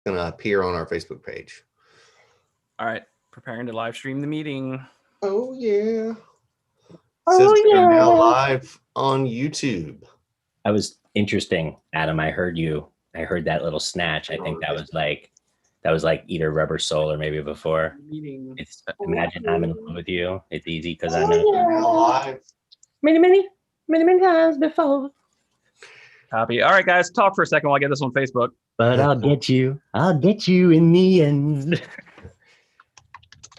going to appear on our Facebook page. All right, preparing to live stream the meeting. Oh yeah. Oh, Says we're now yeah. live on YouTube. That was interesting, Adam. I heard that little snatch. I think that was like either Rubber Soul or maybe before. Meeting. It's Imagine I'm in love with you. It's easy because I know Live. many times before. Copy. All right, guys, talk for a second while I get this on Facebook. But I'll get you in the end.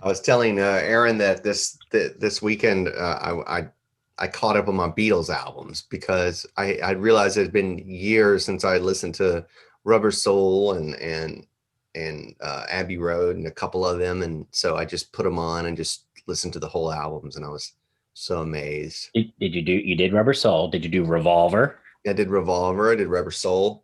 I was telling Aaron that this weekend I caught up on my Beatles albums because I realized it's been years since I listened to Rubber Soul and Abbey Road and a couple of them, and so I just put them on and just listened to the whole albums, and I was so amazed. You did Rubber Soul? Did you do Revolver? I did Revolver. I did Rubber Soul.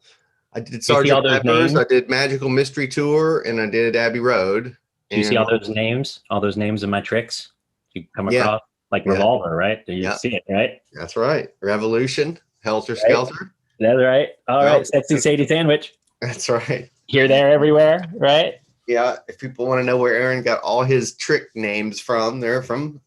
I did Sgt. Pepper's. Names? I did Magical Mystery Tour, and I did Abbey Road. Do you see all those names? All those names of my tricks you come across? Like Revolver, right? You see it, right? That's right. Revolution, Helter Skelter. That's right. All right. Sexy Sadie Sandwich. That's right. Here, there, everywhere, right? Yeah. If people want to know where Aaron got all his trick names from, they're from.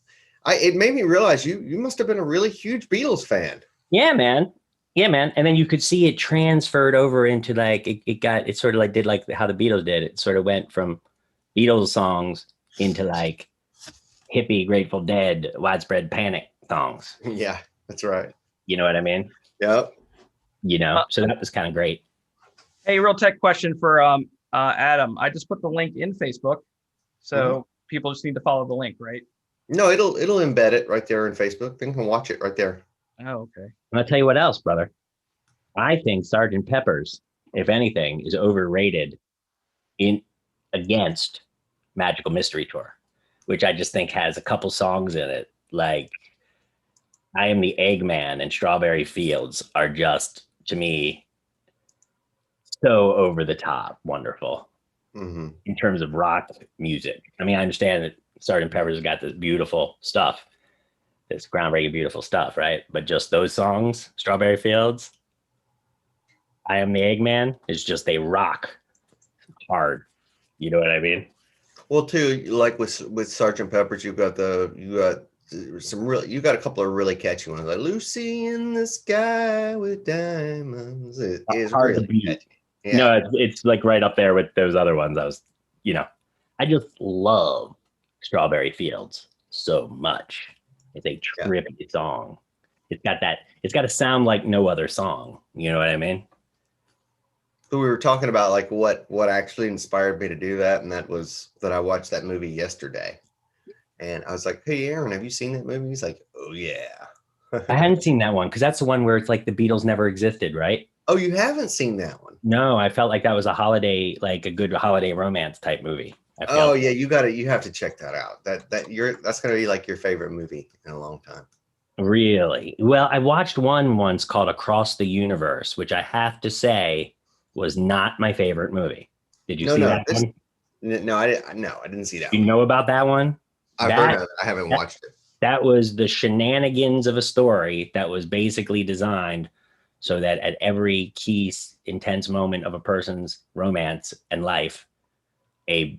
It made me realize you must have been a really huge Beatles fan. Yeah, man. And then you could see it transferred over into like it sort of like did like how the Beatles did. It sort of went from Beatles songs into like hippie Grateful Dead Widespread Panic songs. Yeah, that's right. You know what I mean? Yep. So that was kind of great. Hey, real tech question for Adam. I just put the link in Facebook, so people just need to follow the link, right? No, it'll embed it right there in Facebook. They can watch it right there. Oh, okay. And I'll tell you what else, brother. I think Sgt. Pepper's, if anything, is overrated against Magical Mystery Tour, which I just think has a couple songs in it. Like I Am the Eggman and Strawberry Fields are just, to me, so over the top wonderful in terms of rock music. I mean, I understand that Sgt. Pepper's has got this beautiful stuff, this groundbreaking beautiful stuff, right? But just those songs, Strawberry Fields, I Am the Eggman, is just they rock hard. You know what I mean? Well, too, like with Sgt. Pepper's, you got a couple of really catchy ones, like Lucy in the Sky with Diamonds. It is hard really to beat. Catchy. Yeah. No, it's like right up there with those other ones. I just love Strawberry Fields so much. It's a trippy song. It's got to sound like no other song. You know what I mean? We were talking about like what actually inspired me to do that, and that was that I watched that movie yesterday. And I was like, hey, Aaron, have you seen that movie? He's like, oh, yeah. I hadn't seen that one because that's the one where it's like the Beatles never existed, right? Oh, you haven't seen that one? No, I felt like that was a good holiday romance type movie. You have to check that out. That's going to be like your favorite movie in a long time. Really? Well, I watched one once called Across the Universe, which I have to say was not my favorite movie. Did you see that one? No, I didn't see that. You know about that one? I've heard of it. I haven't watched it. That was the shenanigans of a story that was basically designed so that at every key intense moment of a person's romance and life, a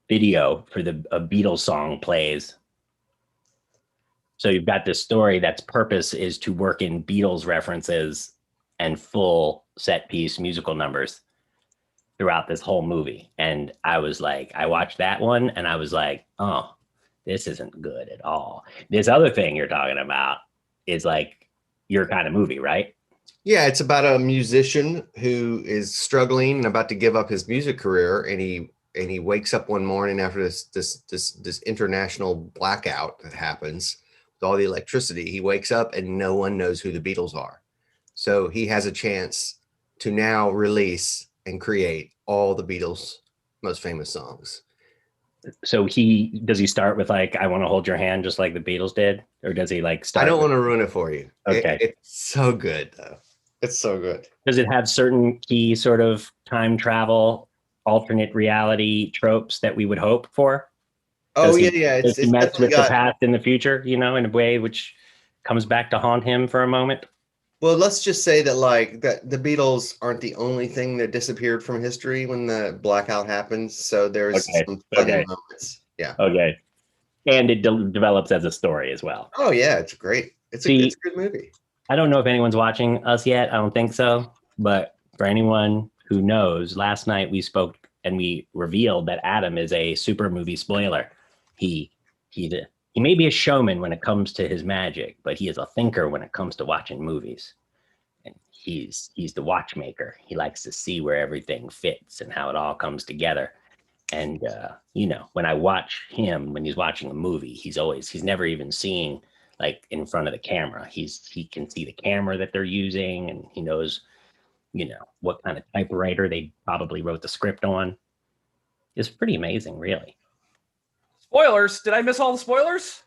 video for a Beatles song plays. So you've got this story that's purpose is to work in Beatles references and full set piece musical numbers throughout this whole movie. And I watched that one and I was like, oh, this isn't good at all. This other thing you're talking about is like your kind of movie, right? Yeah, it's about a musician who is struggling and about to give up his music career, and he wakes up one morning after this international blackout that happens with all the electricity. He wakes up and no one knows who the Beatles are. So he has a chance to now release and create all the Beatles' most famous songs. So does he start with like, I Want to Hold Your Hand, just like the Beatles did? Or does he like start? I don't want to ruin it for you. Okay. It's so good though. It's so good. Does it have certain key sort of time travel, alternate reality tropes that we would hope for? Does yeah. It's mess with the past and the future, in a way which comes back to haunt him for a moment. Well, let's just say that like that the Beatles aren't the only thing that disappeared from history when the blackout happens. So there's Okay. some funny Okay. moments. Yeah. Okay. And it develops as a story as well. Oh yeah, it's great. It's See, a good movie. I don't know if anyone's watching us yet. I don't think so. But for anyone who knows, last night we spoke and we revealed that Adam is a super movie spoiler. He he he may be a showman when it comes to his magic, but he is a thinker when it comes to watching movies. And he's the watchmaker. He likes to see where everything fits and how it all comes together. And when I watch him when he's watching a movie, he's never even seeing like in front of the camera. He can see the camera that they're using, and he knows, what kind of typewriter they probably wrote the script on. It's pretty amazing, really. Spoilers. Did I miss all the spoilers?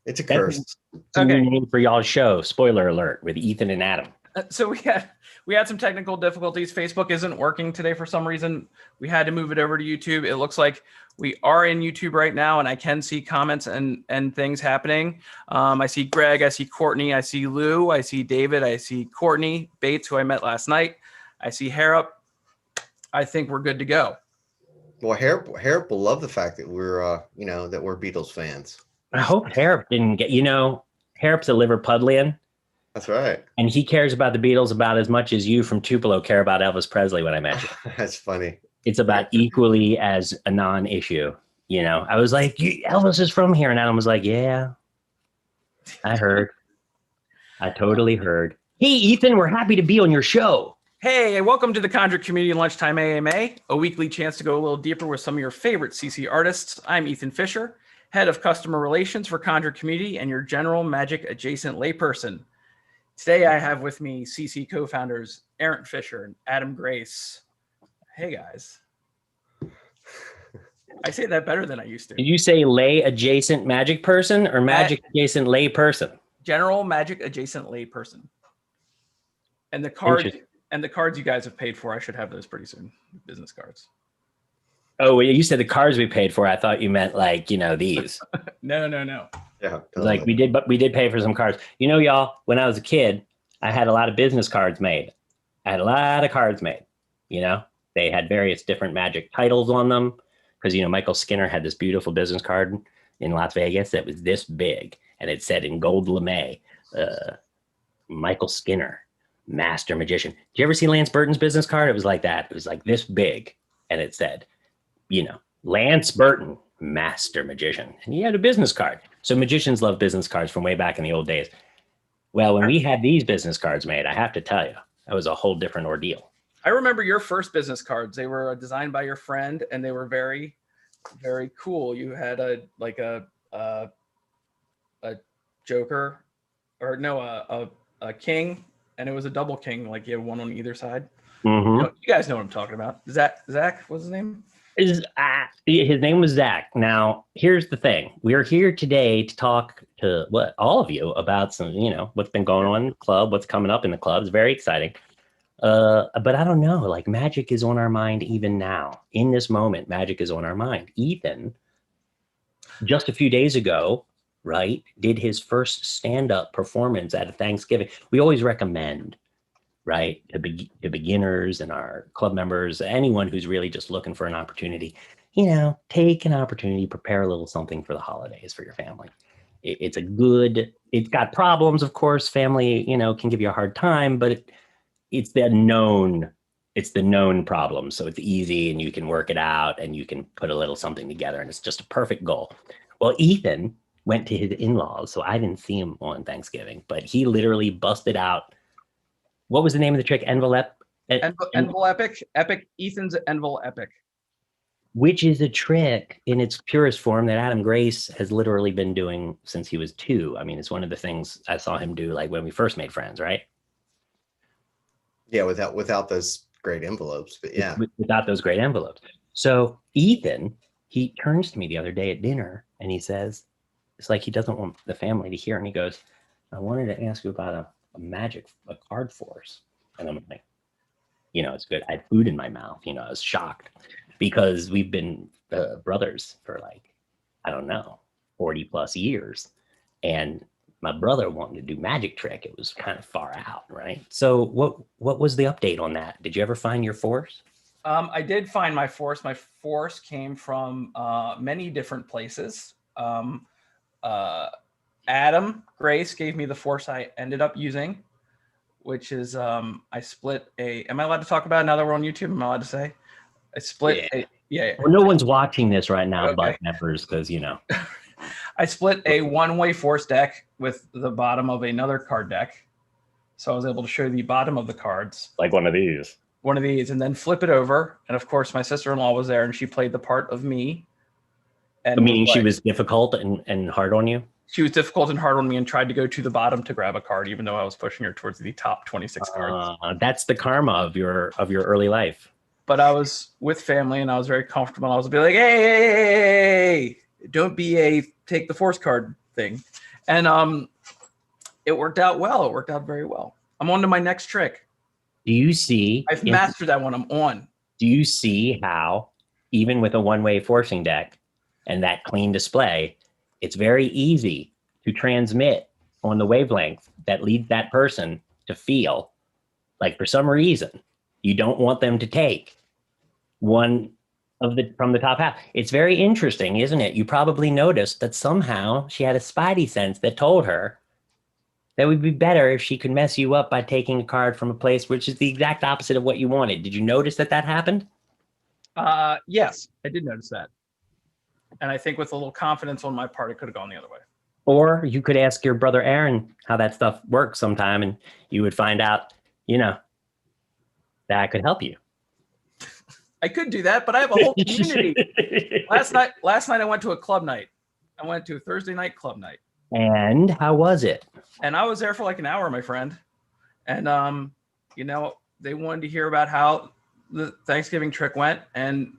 It's a curse. It's a new name for y'all's show. Spoiler alert with Ethan and Adam. So we had some technical difficulties. Facebook isn't working today for some reason. We had to move it over to YouTube. It looks like we are in YouTube right now, and I can see comments and things happening. I see Greg, I see Courtney, I see Lou, I see David, I see Courtney Bates, who I met last night. I see Harrop. I think we're good to go. Well, Harrop will love the fact that we're that we're Beatles fans. I hope Harrop didn't get, Harrop's a Liverpudlian. That's right. And he cares about the Beatles about as much as you from Tupelo care about Elvis Presley when I met you. That's funny. It's about equally as a non-issue. I was like, Elvis is from here. And Adam was like, yeah, I heard. I totally heard. Hey, Ethan, we're happy to be on your show. Hey, welcome to the Conjure Community Lunchtime AMA, a weekly chance to go a little deeper with some of your favorite CC artists. I'm Ethan Fisher, Head of Customer Relations for Conjure Community and your general magic adjacent layperson. Today, I have with me CC co-founders Aaron Fisher and Adam Grace. Hey, guys. I say that better than I used to. Did you say lay adjacent magic person or magic adjacent lay person? General magic adjacent lay person. And the cards you guys have paid for, I should have those pretty soon. Business cards. Oh, you said the cards we paid for. I thought you meant like, these. No. Yeah. Totally. Like we did pay for some cards. Y'all, when I was a kid, I had a lot of business cards made. I had a lot of cards made. They had various different magic titles on them. Because, Michael Skinner had this beautiful business card in Las Vegas that was this big. And it said in gold lame, Michael Skinner, master magician. Did you ever see Lance Burton's business card? It was like that. It was like this big. And it said, Lance Burton, master magician. And he had a business card. So magicians love business cards from way back in the old days. Well, when we had these business cards made, I have to tell you, that was a whole different ordeal. I remember your first business cards. They were designed by your friend, and they were very, very cool. You had a joker, or no, a king, and it was a double king. Like you had one on either side. Mm-hmm. You guys know what I'm talking about. Zach, what's his name? His name was Zach. Now, here's the thing. We're here today to talk to all of you about some, what's been going on in the club, what's coming up in the club. It's very exciting. But I don't know, like magic is on our mind even now. In this moment, magic is on our mind. Ethan, just a few days ago, right, did his first stand-up performance at a Thanksgiving. We always recommend, right, to beginners and our club members, anyone who's really just looking for an opportunity, take an opportunity, prepare a little something for the holidays for your family. It's got problems, of course. Family, can give you a hard time, but it's the known problem. So it's easy and you can work it out and you can put a little something together and it's just a perfect goal. Well, Ethan went to his in-laws, so I didn't see him on Thanksgiving, but he literally busted out. What was the name of the trick? Envelope epic. Ethan's Envelope epic. Which is a trick in its purest form that Adam Grace has literally been doing since he was 2. I mean, it's one of the things I saw him do like when we first made friends, right? Yeah, without those great envelopes, but yeah. Without those great envelopes. So Ethan, he turns to me the other day at dinner and he says, it's like he doesn't want the family to hear. And he goes, I wanted to ask you about a card force. And I'm like, it's good. I had food in my mouth. I was shocked because we've been brothers for 40 plus years. And my brother wanted to do magic trick. It was kind of far out, right? So what was the update on that? Did you ever find your force? I did find my force. My force came from many different places. Adam Grace gave me the force I ended up using, which is I split a. Am I allowed to talk about it now that we're on YouTube? Am I allowed to say? I split a. Yeah. Well, no one's watching this right now, Okay. but members, because I split a one-way force deck with the bottom of another card deck. So I was able to show the bottom of the cards. like one of these. One of these, and then flip it over. And of course, my sister-in-law was there, and she played the part of me. And Meaning she was difficult and hard on you? She was difficult and hard on me and tried to go to the bottom to grab a card, even though I was pushing her towards the top 26 cards. That's the karma of your early life. But I was with family, and I was very comfortable. I was be like, hey, don't be a take the force card thing. And it worked out well. It worked out very well. I'm on to my next trick. Do you see? I've mastered that one. I'm on. Do you see how, even with a one-way forcing deck and that clean display, it's very easy to transmit on the wavelength that leads that person to feel like for some reason you don't want them to take one of the from the top half. It's very interesting, isn't it? You probably noticed that somehow she had a spidey sense that told her that it would be better if she could mess you up by taking a card from a place which is the exact opposite of what you wanted. Did you notice that happened? Yes, I did notice that. And I think with a little confidence on my part, it could have gone the other way. Or you could ask your brother Aaron how that stuff works sometime, and you would find out, that I could help you. I could do that, but I have a whole community. Last night I went to a club night. I went to a Thursday night club night. And how was it? And I was there for like an hour, my friend. And they wanted to hear about how the Thanksgiving trick went. And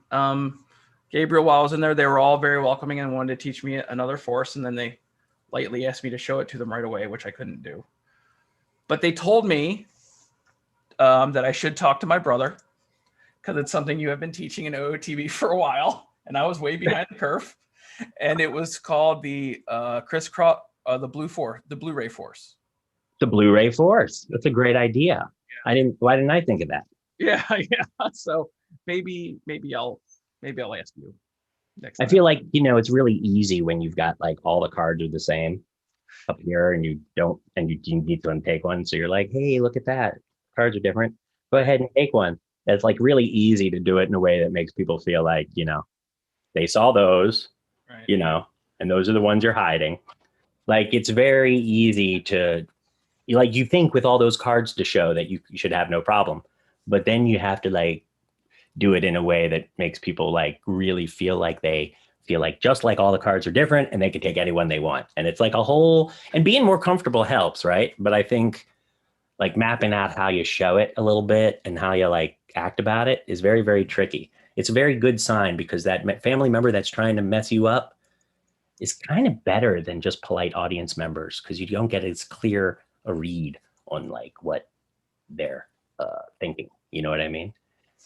Gabriel, while I was in there, they were all very welcoming and wanted to teach me another force. And then they lightly asked me to show it to them right away, which I couldn't do. But they told me that I should talk to my brother because it's something you have been teaching in OOTB for a while. And I was way behind the curve. And it was called the crisscross, the Blu-ray force. The Blu-ray force. That's a great idea. Yeah. Why didn't I think of that? Yeah. So maybe I'll ask you next time. I feel like, it's really easy when you've got like all the cards are the same up here and you need to take one. So you're like, hey, look at that. Cards are different. Go ahead and take one. It's like really easy to do it in a way that makes people feel like, they saw those, right. And those are the ones you're hiding. Like, it's very easy to, you think with all those cards to show that you should have no problem, but then you have to like do it in a way that makes people like really feel like they feel like just like all the cards are different and they can take anyone they want. And it's like and being more comfortable helps, right? But I think like mapping out how you show it a little bit and how you like act about it is very, very tricky. It's a very good sign because that family member that's trying to mess you up is kind of better than just polite audience members because you don't get as clear a read on like what they're thinking. You know what I mean?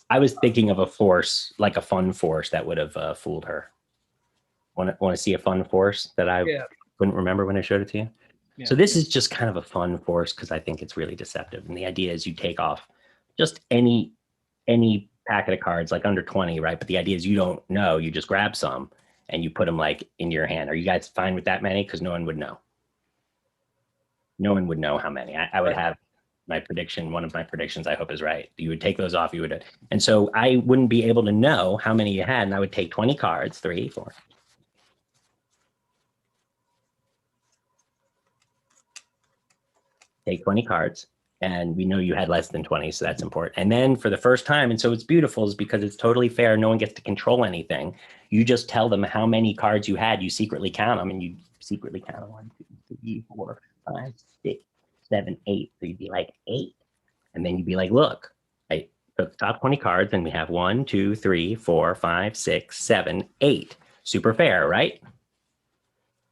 I was thinking of a force, like a fun force that would have fooled her. Want to see a fun force that I couldn't remember when I showed it to you? Yeah. So this is just kind of a fun force because I think it's really deceptive. And the idea is you take off just any packet of cards, like under 20, right? But the idea is you don't know. You just grab some and you put them like in your hand. Are you guys fine with that many? Because no one would know. No one would know how many. I would have my prediction. One of my predictions, I hope, is right. You would take those off. And so I wouldn't be able to know how many you had. And I would take 20 cards, 3, 4. Take 20 cards. And we know you had less than 20, so that's important. And then for the first time, and so it's beautiful is because it's totally fair. No one gets to control anything. You just tell them how many cards you had. You secretly count them, and you secretly count them 1, 2, 3, 4, 5, 6, 7, 8. So you'd be like 8. And then you'd be like, look, I took the top 20 cards, and we have 1, 2, 3, 4, 5, 6, 7, 8. Super fair, right?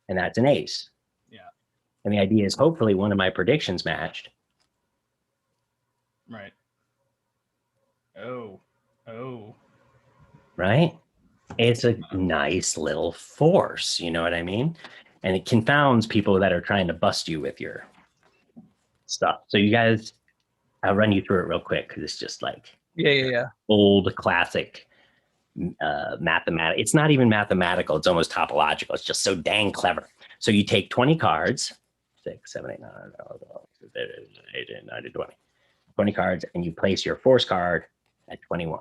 And that's an ace. Yeah. And the idea is hopefully one of my predictions matched. Right. Oh. Right? It's a nice little force, you know what I mean? and it confounds people that are trying to bust you with your stuff. So you guys, I'll run you through it real quick because it's just like Yeah. old classic mathematical. It's not even mathematical. It's almost topological. It's just so dang clever. So you take 20 cards, 6, 7, 8, 9, 20 cards, and you place your force card at 21.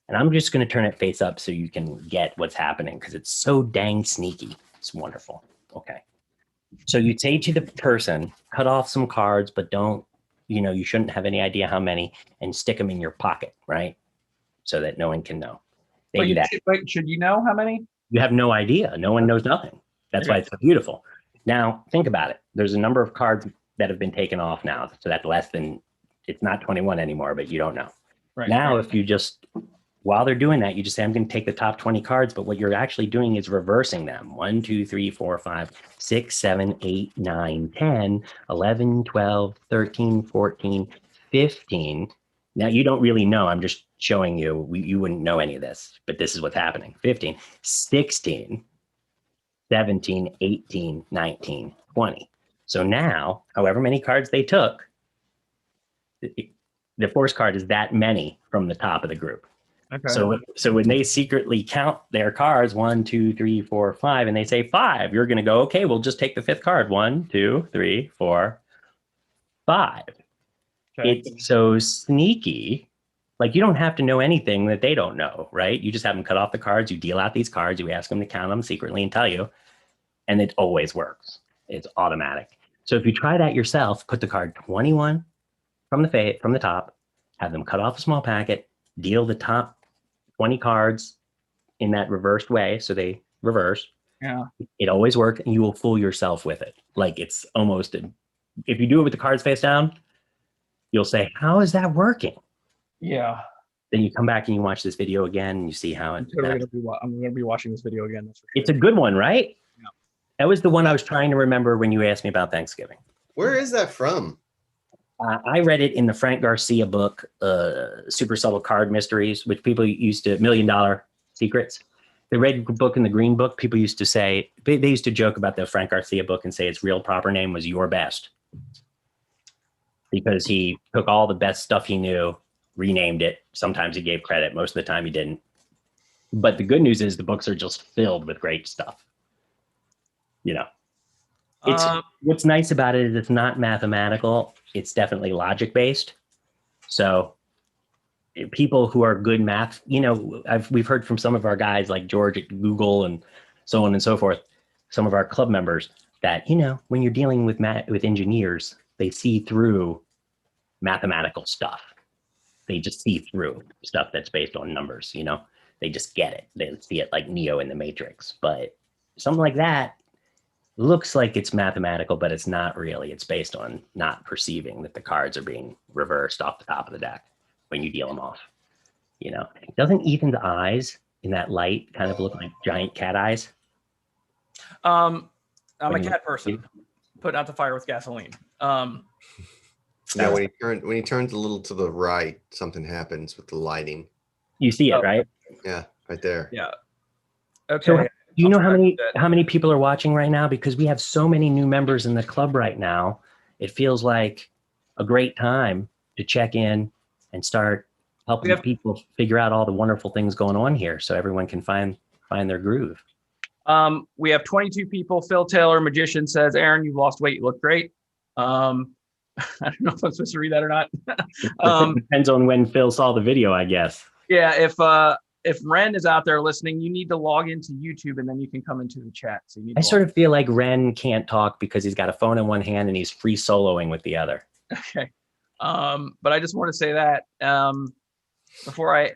And I'm just going to turn it face up so you can get what's happening because it's so dang sneaky. It's wonderful. Okay. So you say to the person, cut off some cards, but don't, you shouldn't have any idea how many, and stick them in your pocket, right? So that no one can know. They do that. Should you know how many? You have no idea. No one knows nothing. That's why it's so beautiful. Now, think about it. There's a number of cards that have been taken off now. So that's less than, it's not 21 anymore, but you don't know. Right. Now, if you just, while they're doing that, you just say, I'm going to take the top 20 cards, but what you're actually doing is reversing them. 1, 2, 3, 4, 5, 6, 7, 8, 9, 10, 11, 12, 13, 14, 15. Now, you don't really know. I'm just showing you. You wouldn't know any of this, but this is what's happening. 15, 16, 17, 18, 19, 20. So now, however many cards they took, the force card is that many from the top of the group. Okay. So when they secretly count their cards, 1, 2, 3, 4, 5, and they say 5, you're going to go, okay, we'll just take the 5th card. 1, 2, 3, 4, 5. Okay. It's so sneaky. Like, you don't have to know anything that they don't know, right? You just have them cut off the cards. You deal out these cards. You ask them to count them secretly and tell you, and it always works. It's automatic. So if you try that yourself, put the card 21 from the top, have them cut off a small packet, deal the top 20 cards in that reversed way, so they reverse. Yeah. It always works, and you will fool yourself with it. Like, it's almost, if you do it with the cards face down, you'll say, how is that working? Yeah. Then you come back and you watch this video again, and you see how it. I'm going to be watching this video again. That's for sure. It's a good one, right? Yeah. That was the one I was trying to remember when you asked me about Thanksgiving. Where is that from? I read it in the Frank Garcia book, Super Subtle Card Mysteries, which people used to, $1 Million Secrets. The red book and the green book, people used to say, they used to joke about the Frank Garcia book and say its real proper name was Your Best. Because he took all the best stuff he knew, renamed it. Sometimes he gave credit. Most of the time he didn't. But the good news is the books are just filled with great stuff. It's what's nice about it is it's not mathematical. It's definitely logic based. So people who are good math, we've heard from some of our guys like George at Google and so on and so forth, some of our club members that, when you're dealing with engineers, they see through mathematical stuff. They just see through stuff that's based on numbers, they just get it. They see it like Neo in the Matrix. But something like that looks like it's mathematical, but it's not really. It's based on not perceiving that the cards are being reversed off the top of the deck when you deal them off. Doesn't Ethan's eyes in that light kind of look like giant cat eyes? I'm a cat person. Putting out the fire with gasoline. Yeah, when he turns a little to the right, something happens with the lighting. You see it, right? Yeah, right there. Yeah. Okay. So, do you know how many people are watching right now? Because we have so many new members in the club right now. It feels like a great time to check in and start helping people figure out all the wonderful things going on here, so everyone can find their groove. We have 22 people. Phil Taylor, magician, says, Aaron, you've lost weight. You look great. I don't know if I'm supposed to read that or not. It depends on when Phil saw the video, I guess. Yeah, if Ren is out there listening, you need to log into YouTube and then you can come into the chat. So you need. I sort of feel like Ren can't talk because he's got a phone in one hand and he's free soloing with the other. Okay. But I just want to say that before I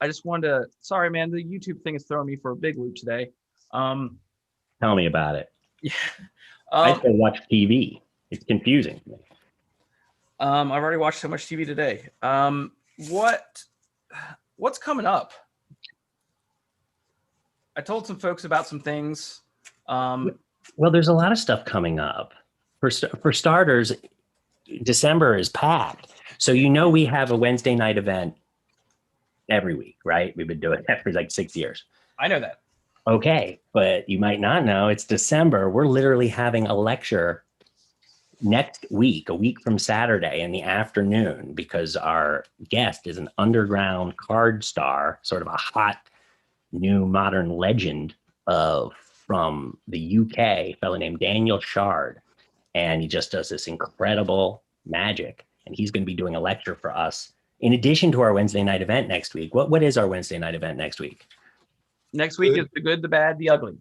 just wanted to. Sorry, man, the YouTube thing is throwing me for a big loop today. Tell me about it. Yeah. I still watch TV. It's confusing to me. I've already watched so much TV today. What's coming up? I told some folks about some things. Well, there's a lot of stuff coming up. For starters, December is packed. So we have a Wednesday night event every week, right? We've been doing that for like 6 years. I know that. Okay, but you might not know it's December. We're literally having a lecture next week, a week from Saturday in the afternoon, because our guest is an underground card star, sort of a hot new modern legend from the UK, a fellow named Daniel Shard. And he just does this incredible magic. And he's going to be doing a lecture for us in addition to our Wednesday night event next week. What is our Wednesday night event next week? Next week is the good, the bad, the ugly.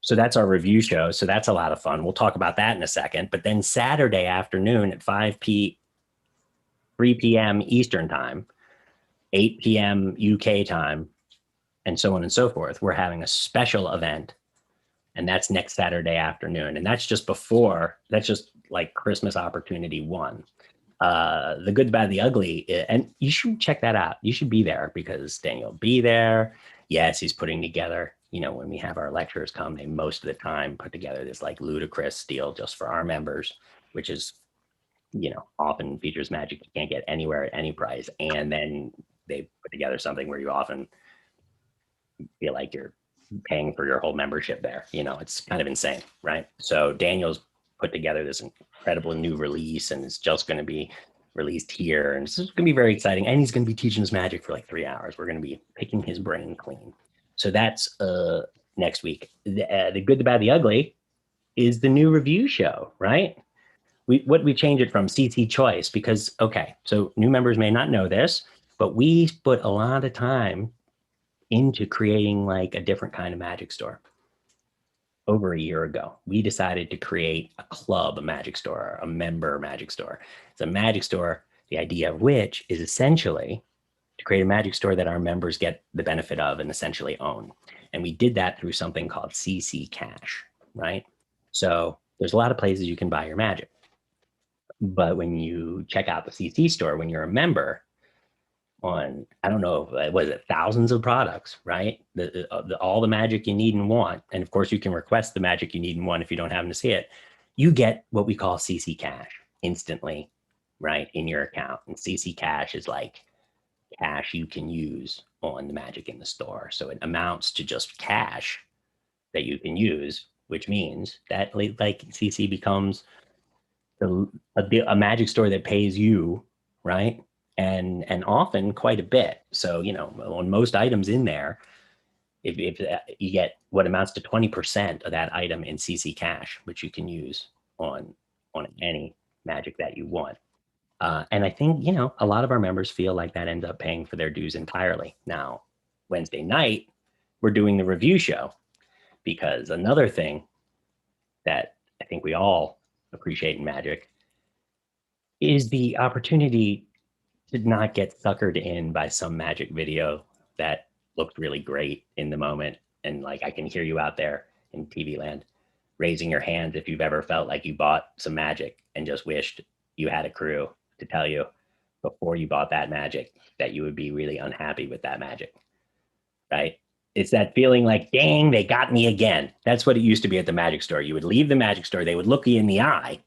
So that's our review show. So that's a lot of fun. We'll talk about that in a second. But then Saturday afternoon at 3 p.m. Eastern time, 8 p.m. UK time, and so on and so forth, we're having a special event. And that's next Saturday afternoon. And that's just like Christmas opportunity one. The good, the bad, the ugly. And you should check that out. You should be there because Daniel will be there. Yes, he's putting together, when we have our lecturers come, they most of the time put together this like ludicrous deal just for our members, which is, often features magic you can't get anywhere at any price. And then they put together something where you often feel like you're paying for your whole membership there. It's kind of insane, right? So Daniel's put together this incredible new release, and it's just going to be released here, and it's going to be very exciting. And he's going to be teaching us magic for like 3 hours. We're going to be picking his brain clean. So that's next week. The good, the bad, the ugly is the new review show, right? We changed it from CC Choice because, okay, so new members may not know this, but we put a lot of time into creating like a different kind of magic store. Over a year ago, we decided to create a club magic store, a member magic store. It's a magic store, the idea of which is essentially to create a magic store that our members get the benefit of and essentially own. And we did that through something called CC Cash, right? So there's a lot of places you can buy your magic. But when you check out the CC store, when you're a member, on, I don't know, was it thousands of products, right? All the magic you need and want. And of course, you can request the magic you need and want if you don't happen to see it. You get what we call CC Cash instantly, right, in your account. And CC Cash is like cash you can use on the magic in the store. So it amounts to just cash that you can use, which means that like CC becomes a magic store that pays you, right? And often quite a bit. So, on most items in there, if you get what amounts to 20% of that item in CC Cash, which you can use on any magic that you want. And I think, a lot of our members feel like that ends up paying for their dues entirely. Now, Wednesday night, we're doing the review show because another thing that I think we all appreciate in magic is the opportunity to not get suckered in by some magic video that looked really great in the moment. And like, I can hear you out there in TV land raising your hand if you've ever felt like you bought some magic and just wished you had a crew to tell you before you bought that magic that you would be really unhappy with that magic, right? It's that feeling like, dang, they got me again. That's what it used to be at the magic store. You would leave the magic store, they would look you in the eye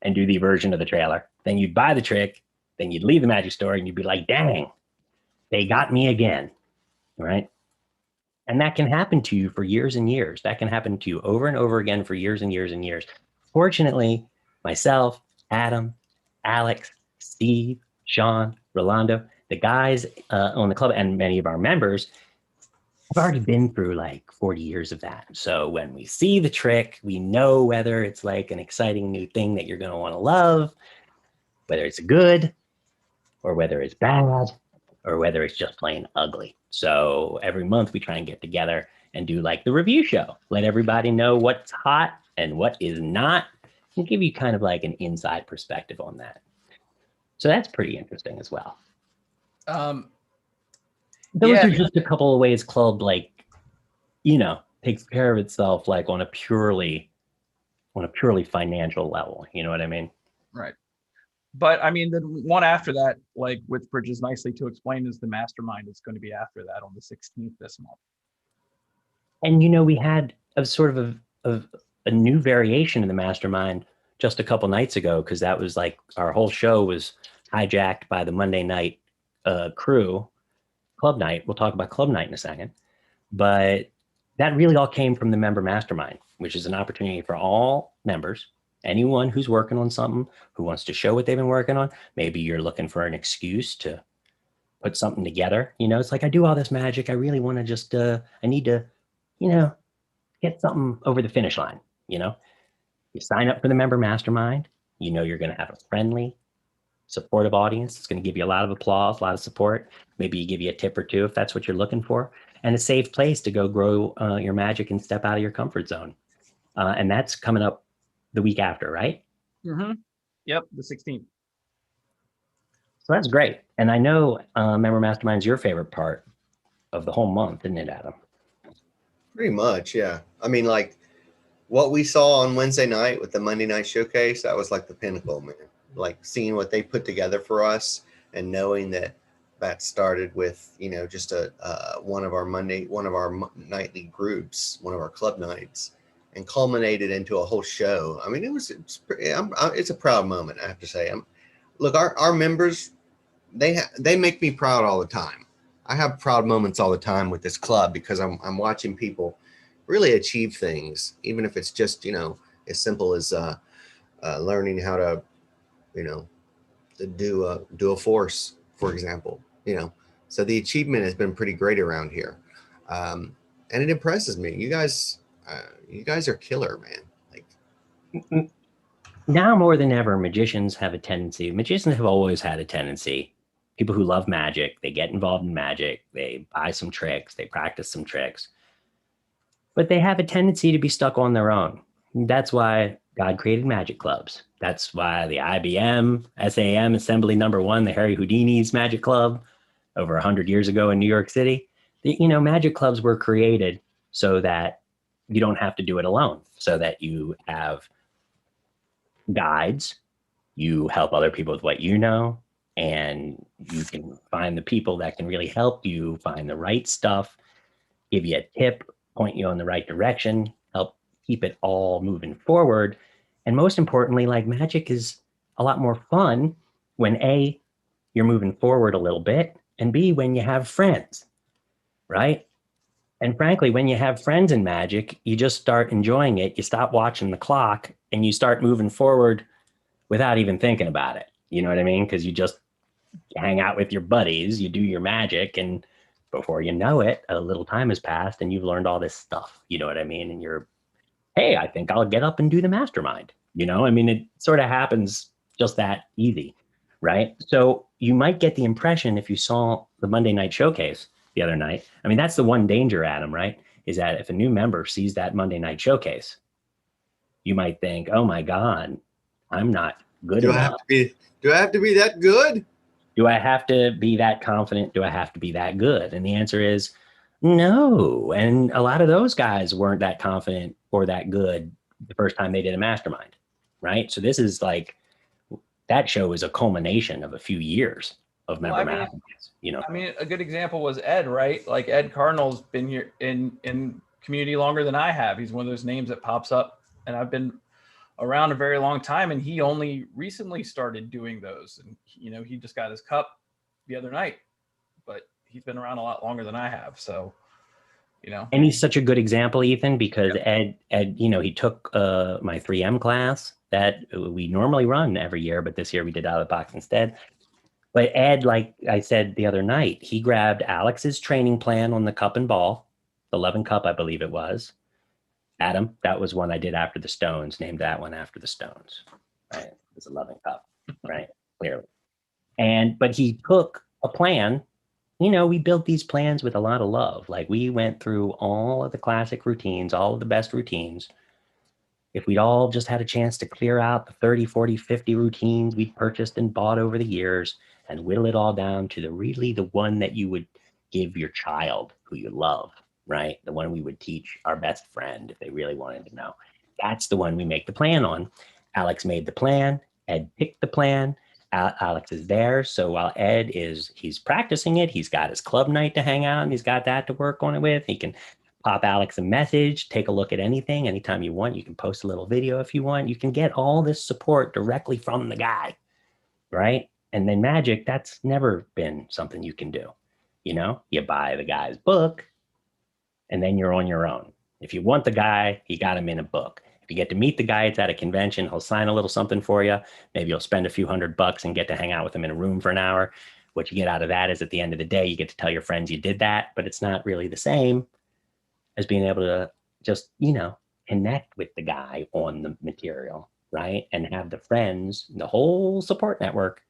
and do the version of the trailer. Then you'd buy the trick, then you'd leave the magic store and you'd be like, dang, they got me again, right? And that can happen to you for years and years. That can happen to you over and over again for years and years and years. Fortunately, myself, Adam, Alex, Steve, Sean, Rolando, the guys on the club and many of our members have already been through like 40 years of that. So when we see the trick, we know whether it's like an exciting new thing that you're going to want to love, whether it's good or whether it's bad or whether it's just plain ugly. So every month we try and get together and do like the review show, let everybody know what's hot and what is not, and give you kind of like an inside perspective on that. So that's pretty interesting as well. Those are just a couple of ways club, like, takes care of itself like on a purely financial level. You know what I mean? Right. But I mean, the one after that, like which bridges nicely to explain, is the mastermind. It's going to be after that on the 16th this month. And we had a sort of a new variation of the mastermind just a couple nights ago, because that was like our whole show was hijacked by the Monday night crew club night. We'll talk about club night in a second, but that really all came from the member mastermind, which is an opportunity for all members, anyone who's working on something, who wants to show what they've been working on. Maybe you're looking for an excuse to put something together. It's like, I do all this magic. I really want to just, I need to, you know, get something over the finish line. You sign up for the member mastermind. You're going to have a friendly, supportive audience. It's going to give you a lot of applause, a lot of support. Maybe you give you a tip or two if that's what you're looking for, and a safe place to go grow your magic and step out of your comfort zone. And that's coming up the week after, right? Mm-hmm. Yep, the 16th. So that's great. And I know Member Mastermind is your favorite part of the whole month, isn't it, Adam? Pretty much, yeah. I mean, like what we saw on Wednesday night with the Monday night showcase, that was like the pinnacle, man. Like seeing what they put together for us and knowing that started with, just one of our nightly groups, one of our club nights, and culminated into a whole show. I mean, it's a proud moment, I have to say. Look, our members, they make me proud all the time. I have proud moments all the time with this club because I'm watching people really achieve things, even if it's just as simple as learning how to to do a force, for example. So the achievement has been pretty great around here, and it impresses me. You guys are killer, man. Like now more than ever, magicians have always had a tendency. People who love magic, they get involved in magic, they buy some tricks, they practice some tricks, but they have a tendency to be stuck on their own. That's why God created magic clubs. That's why the IBM, SAM Assembly Number 1, the Harry Houdini's Magic Club over 100 years ago in New York City. Magic clubs were created so that you don't have to do it alone, so that you have guides, you help other people with what you know, and you can find the people that can really help you find the right stuff, give you a tip, point you in the right direction, help keep it all moving forward. And most importantly, like, magic is a lot more fun when A, you're moving forward a little bit, and B, when you have friends, right? And frankly, when you have friends in magic, you just start enjoying it. You stop watching the clock and you start moving forward without even thinking about it. You know what I mean? Because you just hang out with your buddies, you do your magic, and before you know it, a little time has passed and you've learned all this stuff. You know what I mean? And you're, hey, I think I'll get up and do the mastermind. I mean, it sort of happens just that easy, right? So you might get the impression, if you saw the Monday night showcase the other night, I mean, that's the one danger, Adam, right? Is that if a new member sees that Monday night showcase, you might think, oh my God, I'm not good enough. Do I have to be that good? Do I have to be that confident? Do I have to be that good? And the answer is no. And a lot of those guys weren't that confident or that good the first time they did a mastermind, right? So this is like, that show is a culmination of a few years of member masterminds. I mean, a good example was Ed, right? Like Ed Cardinal's been here in community longer than I have. He's one of those names that pops up, and I've been around a very long time, and he only recently started doing those. And he just got his cup the other night, but he's been around a lot longer than I have. So, and he's such a good example, Ethan, because Ed, he took my 3M class that we normally run every year, but this year we did out of the box instead. But Ed, like I said the other night, he grabbed Alex's training plan on the cup and ball, the 11 cup, I believe it was. Adam, that was one I did after the Stones, named that one after the Stones, right? It was 11 cup, right? Clearly. But he took a plan. We built these plans with a lot of love. Like, we went through all of the classic routines, all of the best routines. If we'd all just had a chance to clear out the 30, 40, 50 routines we'd purchased and bought over the years and whittle it all down to the one that you would give your child who you love, right? The one we would teach our best friend if they really wanted to know. That's the one we make the plan on. Alex made the plan. Ed picked the plan. Alex is there. So while he's practicing it, he's got his club night to hang out and he's got that to work on it with. He can pop Alex a message, take a look at anything, anytime you want. You can post a little video if you want. You can get all this support directly from the guy, right? And then magic, that's never been something you can do. You buy the guy's book and then you're on your own. If you want the guy, you got him in a book. If you get to meet the guy, it's at a convention, he'll sign a little something for you. Maybe you'll spend a few $100 and get to hang out with him in a room for an hour. What you get out of that is at the end of the day, you get to tell your friends you did that, but it's not really the same as being able to just, connect with the guy on the material, right? And have the friends, the whole support network.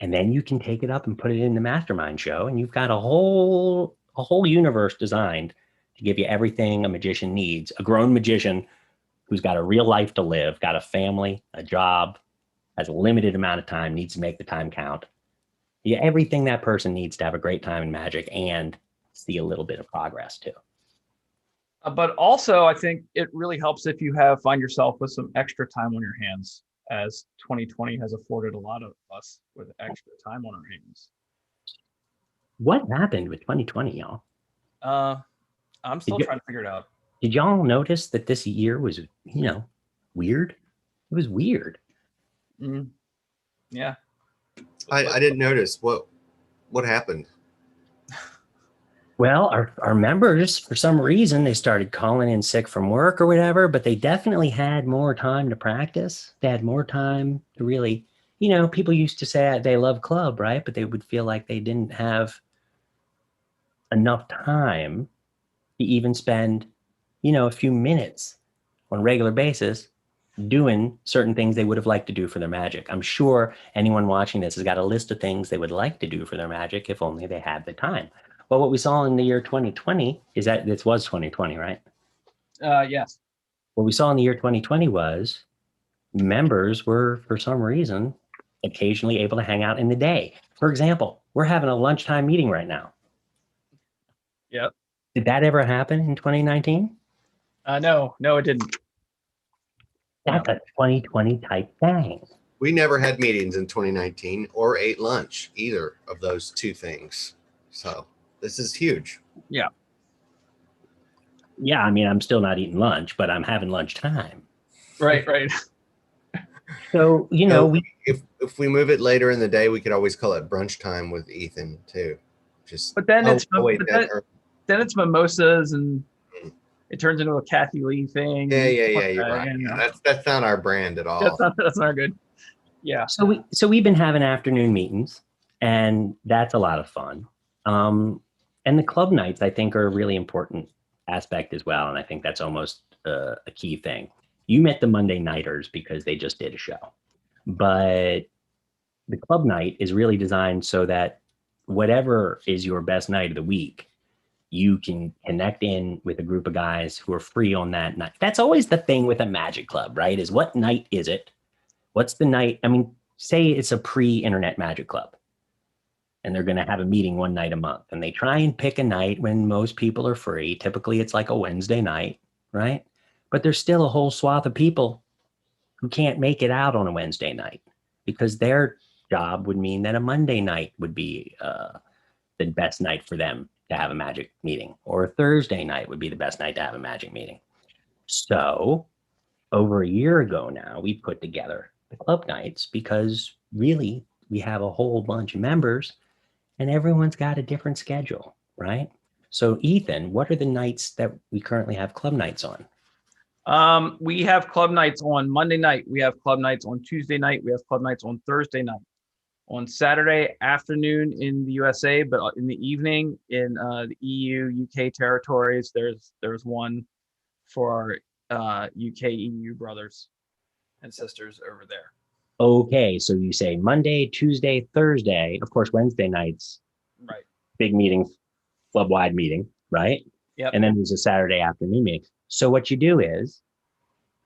And then you can take it up and put it in the mastermind show. And you've got a whole universe designed to give you everything a magician needs. A grown magician who's got a real life to live, got a family, a job, has a limited amount of time, needs to make the time count. Yeah, everything that person needs to have a great time in magic and see a little bit of progress too. But also, I think it really helps if you find yourself with some extra time on your hands, as 2020 has afforded a lot of us with extra time on our hands. What happened with 2020, y'all? I'm still trying to figure it out. Did y'all notice that this year was, weird? It was weird. Yeah. I didn't notice what happened. Well, our members, for some reason, they started calling in sick from work or whatever, but they definitely had more time to practice. They had more time to really, people used to say they love club, right? But they would feel like they didn't have enough time to even spend, a few minutes on a regular basis doing certain things they would have liked to do for their magic. I'm sure anyone watching this has got a list of things they would like to do for their magic if only they had the time. Well, what we saw in the year 2020 is that this was 2020, right? Yes. What we saw in the year 2020 was members were, for some reason, occasionally able to hang out in the day. For example, we're having a lunchtime meeting right now. Yep. Did that ever happen in 2019? No, it didn't. That's a 2020 type thing. We never had meetings in 2019 or ate lunch, either of those two things. So this is huge. Yeah. Yeah, I mean, I'm still not eating lunch, but I'm having lunchtime. Right. So, if we move it later in the day, we could always call it brunch time with Ethan too. But then then it's mimosas and it turns into a Kathy Lee thing. Yeah, you're right. Yeah, that's not our brand at all. That's not good. Yeah. So we've been having afternoon meetings, and that's a lot of fun. And the club nights, I think, are a really important aspect as well. And I think that's almost a key thing. You met the Monday nighters because they just did a show, but the club night is really designed so that whatever is your best night of the week, you can connect in with a group of guys who are free on that night. That's always the thing with a magic club, right? Is what night is it? What's the night? I mean, say it's a pre-internet magic club and they're going to have a meeting one night a month and they try and pick a night when most people are free. Typically it's like a Wednesday night, right? But there's still a whole swath of people who can't make it out on a Wednesday night because their job would mean that a Monday night would be the best night for them to have a magic meeting, or a Thursday night would be the best night to have a magic meeting. So over a year ago now, we put together the club nights because really we have a whole bunch of members and everyone's got a different schedule, right? So Ethan, what are the nights that we currently have club nights on? We have club nights on Monday night. We have club nights on Tuesday night. We have club nights on Thursday night. On Saturday afternoon in the USA, but in the evening in the EU, UK territories, there's one for our UK, EU brothers and sisters over there. Okay, so you say Monday, Tuesday, Thursday, of course, Wednesday nights, right? Big meetings, club-wide meeting, right? Yep. And then there's a Saturday afternoon meeting. So what you do is,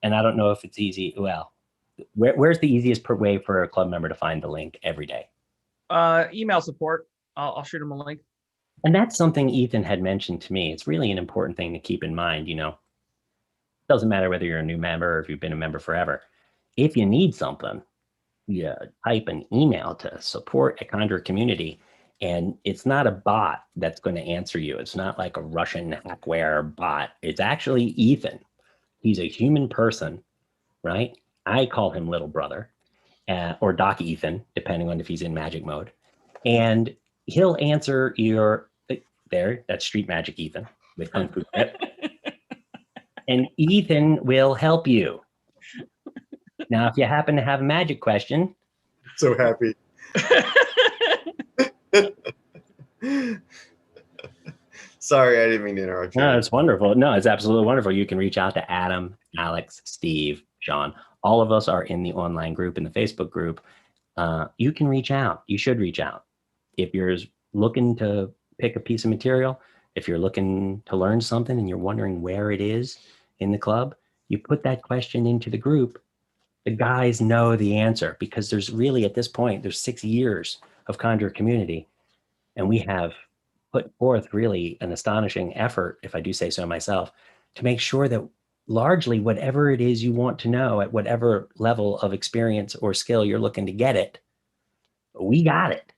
and I don't know if it's easy, well, where's the easiest way for a club member to find the link every day? Email support. I'll shoot them a link. And that's something Ethan had mentioned to me. It's really an important thing to keep in mind. It doesn't matter whether you're a new member or if you've been a member forever. If you need something, you type an email to support@Conjure Community, and it's not a bot that's going to answer you. It's not like a Russian hackware bot. It's actually Ethan. He's a human person, right? I call him little brother, or Doc Ethan, depending on if he's in magic mode. And he'll answer that's Street Magic Ethan. with Kung Fu Grip. And Ethan will help you. Now, if you happen to have a magic question. So happy. Sorry, I didn't mean to interrupt you. No, it's wonderful. No, it's absolutely wonderful. You can reach out to Adam, Alex, Steve, Sean. All of us are in the online group, in the Facebook group. You can reach out. You should reach out. If you're looking to pick a piece of material, if you're looking to learn something and you're wondering where it is in the club, you put that question into the group. The guys know the answer, because there's really, at this point, there's 6 years of Conjure community, and we have put forth really an astonishing effort, if I do say so myself, to make sure that largely whatever it is you want to know at whatever level of experience or skill you're looking to get it, we got it.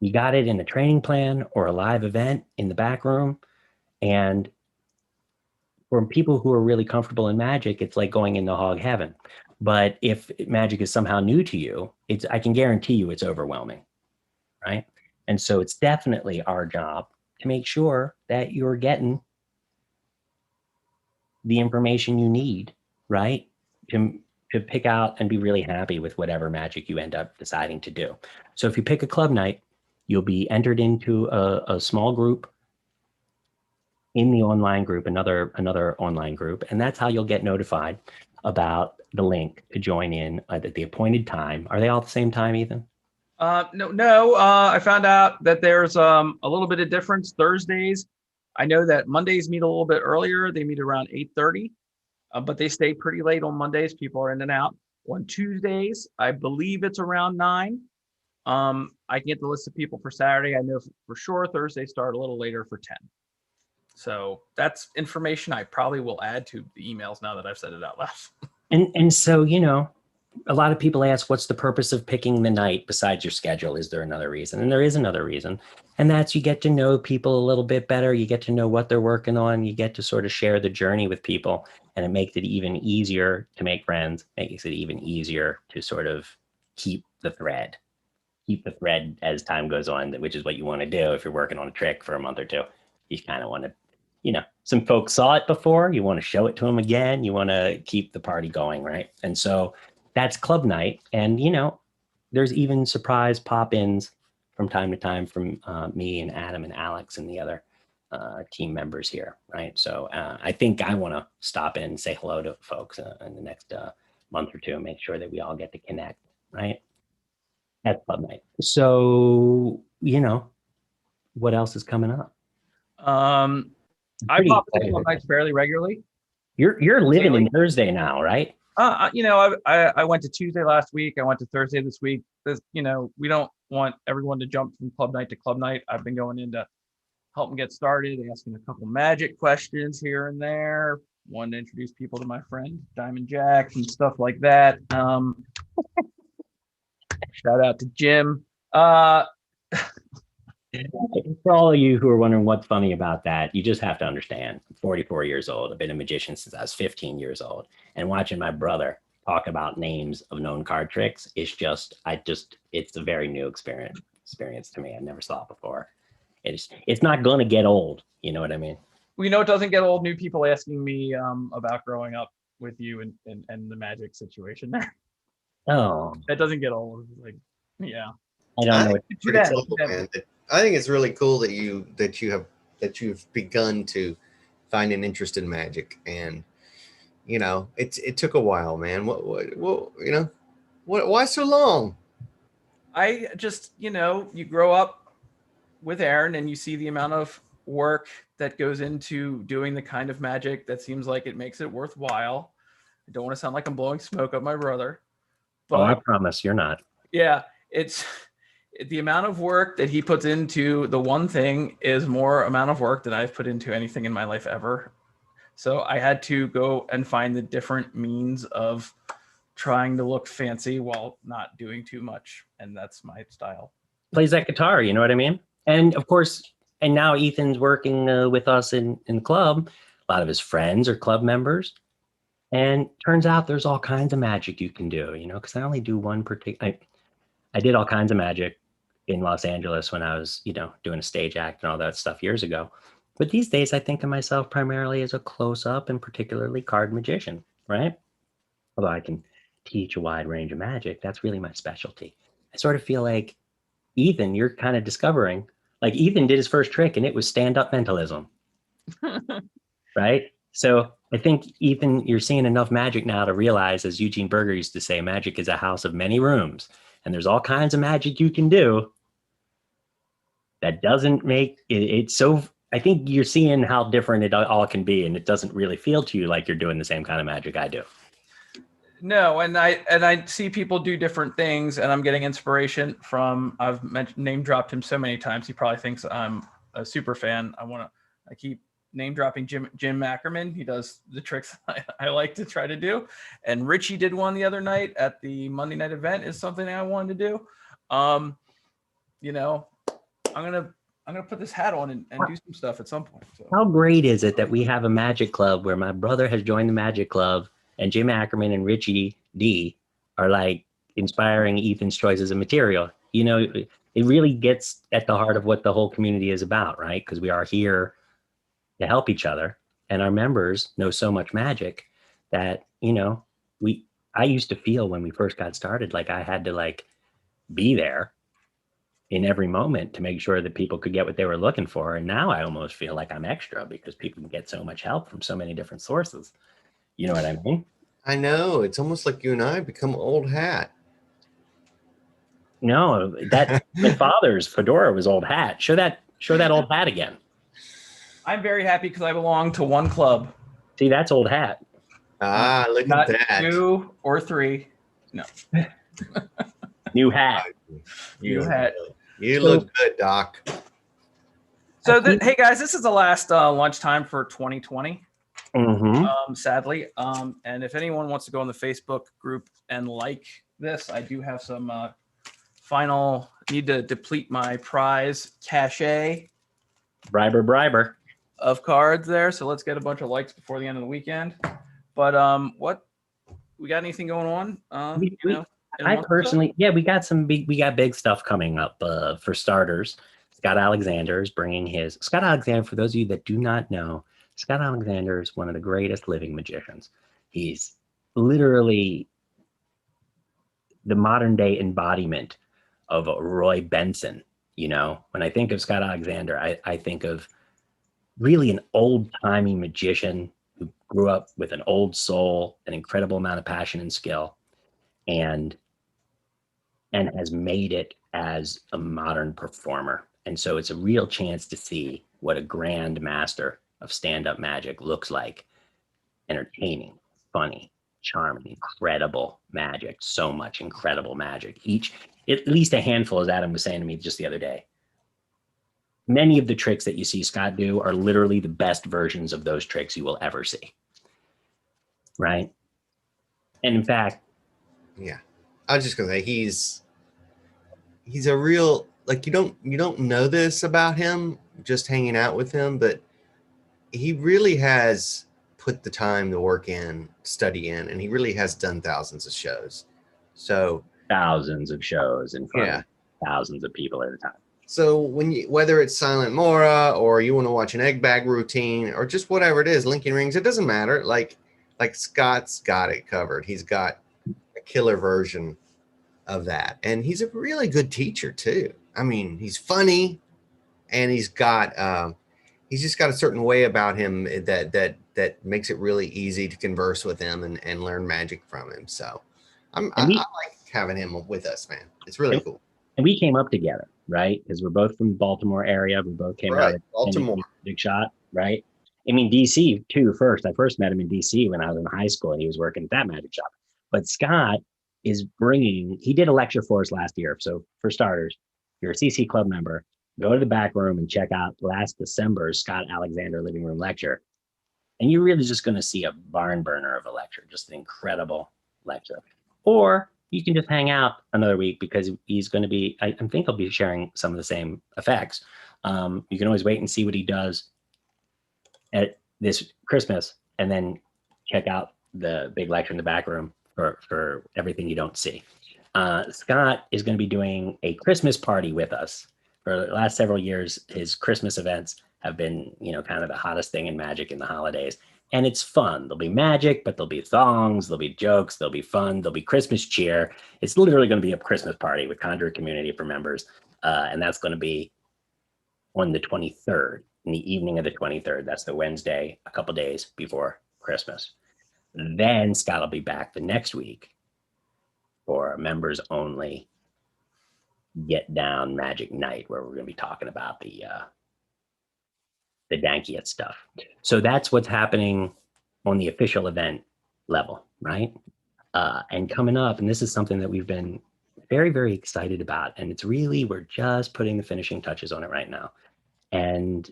We got it in a training plan or a live event in the back room. And for people who are really comfortable in magic, it's like going into hog heaven. But if magic is somehow new to you, I can guarantee you it's overwhelming, right? And so it's definitely our job to make sure that you're getting the information you need, right? To pick out and be really happy with whatever magic you end up deciding to do. So if you pick a club night, you'll be entered into a small group in the online group, another online group, and that's how you'll get notified about the link to join in at the appointed time. Are they all at the same time, Ethan? No. I found out that there's a little bit of difference. Thursdays, I know that Mondays meet a little bit earlier. They meet around 8:30, but they stay pretty late on Mondays. People are in and out. On Tuesdays, I believe it's around 9. I can get the list of people for Saturday. I know for sure Thursday start a little later for 10. So that's information I probably will add to the emails now that I've said it out loud. And so, a lot of people ask, what's the purpose of picking the night besides your schedule? Is there another reason? And there is another reason. And that's you get to know people a little bit better. You get to know what they're working on. You get to sort of share the journey with people. And it makes it even easier to make friends. Makes it even easier to sort of keep the thread as time goes on, which is what you want to do if you're working on a trick for a month or two. You kind of want to, some folks saw it before. You want to show it to them again. You want to keep the party going, right? And so that's club night. And, there's even surprise pop-ins from time to time from me and Adam and Alex and the other team members here, right? So I think I want to stop in and say hello to folks in the next month or two and make sure that we all get to connect, right? That's club night. So, what else is coming up? I pop into club nights fairly regularly. You're living in Thursday now, right? I went to Tuesday last week. I went to Thursday this week. We don't want everyone to jump from club night to club night. I've been going in to help them get started, asking a couple magic questions here and there. Wanted to introduce people to my friend Diamond Jack and stuff like that. Shout out to Jim. For all of you who are wondering what's funny about that, you just have to understand. I'm 44 years old. I've been a magician since I was 15 years old. And watching my brother talk about names of known card tricks is it's a very new experience to me. I never saw it before. It's not going to get old. You know what I mean? We know it doesn't get old. New people asking me about growing up with you and the magic situation there. Oh, that doesn't get old. Like, yeah. I don't know. I think it's really cool that you've begun to find an interest in magic, and it took a while, man. What why so long? I just you grow up with Aaron and you see the amount of work that goes into doing the kind of magic that seems like it makes it worthwhile. I don't want to sound like I'm blowing smoke up my brother, but I promise you're not. Yeah, it's the amount of work that he puts into the one thing is more amount of work than I've put into anything in my life ever. So I had to go and find the different means of trying to look fancy while not doing too much. And that's my style. Plays that guitar, you know what I mean? And of course, and now Ethan's working with us in the club. A lot of his friends are club members. And turns out there's all kinds of magic you can do, because I only do one particular. I did all kinds of magic in Los Angeles when I was, doing a stage act and all that stuff years ago. But these days, I think of myself primarily as a close-up and particularly card magician, right? Although I can teach a wide range of magic, that's really my specialty. I sort of feel like Ethan, you're kind of discovering, like Ethan did his first trick and it was stand-up mentalism, right? So I think Ethan, you're seeing enough magic now to realize, as Eugene Berger used to say, magic is a house of many rooms, and there's all kinds of magic you can do that doesn't make it's so. I think you're seeing how different it all can be, and it doesn't really feel to you like you're doing the same kind of magic I do. No, and I see people do different things, and I'm getting inspiration from. I've name dropped him so many times. He probably thinks I'm a super fan. I keep name dropping Jim Ackerman. He does the tricks I like to try to do, and Richie did one the other night at the Monday night event. Is something I wanted to do. You know, I'm gonna put this hat on and do some stuff at some point. So. How great is it that we have a magic club where my brother has joined the magic club, and Jim Ackerman and Richie D are like inspiring Ethan's choices of material? You know, it really gets at the heart of what the whole community is about, right? Because we are here to help each other, and our members know so much magic that, you know, I used to feel when we first got started like I had to like be there in every moment to make sure that people could get what they were looking for. And now I almost feel like I'm extra because people can get so much help from so many different sources. You know what I mean? I know. It's almost like you and I become old hat. No, that my father's fedora was old hat. Show that old hat again. I'm very happy because I belong to one club. See, that's old hat. Ah, look Not at that. 2 or 3. No. New hat. New hat. You look good, Doc. So, hey guys, this is the last lunchtime for 2020. Mm-hmm. Sadly, and if anyone wants to go on the Facebook group and like this, I do have some need to deplete my prize cache Briber. of cards there. So let's get a bunch of likes before the end of the weekend. But what we got anything going on? I personally, we got big stuff coming up. For starters, Scott Alexander is bringing his Scott Alexander. For those of you that do not know, Scott Alexander is one of the greatest living magicians. He's literally the modern day embodiment of Roy Benson. You know, when I think of Scott Alexander, I think of really an old-timey magician who grew up with an old soul, an incredible amount of passion and skill, and has made it as a modern performer. And so it's a real chance to see what a grand master of stand-up magic looks like. Entertaining, funny, charming, incredible magic. So much incredible magic. At least a handful, as Adam was saying to me just the other day. Many of the tricks that you see Scott do are literally the best versions of those tricks you will ever see. Right? And in fact, yeah, I was just gonna say he's a real, like, you don't know this about him just hanging out with him, but he really has put the time to work in, study in, and he really has done thousands of shows. So thousands of shows in front of thousands of people at a time. So whether it's Silent Mora or you want to watch an egg bag routine or just whatever it is, linking rings, it doesn't matter. Like Scott's got it covered. He's got a killer version of that. And he's a really good teacher too. I mean, he's funny and he's just got a certain way about him that makes it really easy to converse with him and learn magic from him. So I like having him with us, man. It's really cool. And we came up together, right? Because we're both from the Baltimore area. We both came out of Baltimore. Big Shot, right? I mean, DC too, first. I first met him in DC when I was in high school and he was working at that magic shop. But Scott is he did a lecture for us last year. So for starters, if you're a CC Club member, go to the back room and check out last December's Scott Alexander Living Room Lecture. And you're really just going to see a barn burner of a lecture, just an incredible lecture. Or you can just hang out another week because he's going to be, I think he'll be sharing some of the same effects. You can always wait and see what he does at this Christmas and then check out the big lecture in the back room for everything you don't see. Scott is going to be doing a Christmas party with us. For the last several years, his Christmas events have been, kind of the hottest thing in magic in the holidays. And it's fun. There'll be magic, but there'll be songs, there'll be jokes, there'll be fun, there'll be Christmas cheer. It's literally going to be a Christmas party with Conduit Community for members. And that's going to be on the 23rd, in the evening of the 23rd. That's the Wednesday, a couple days before Christmas. Then Scott will be back the next week for members only Get Down Magic Night, where we're going to be talking about the dankiest stuff. So that's what's happening on the official event level, right? And coming up, and this is something that we've been very, very excited about. And it's really, we're just putting the finishing touches on it right now. And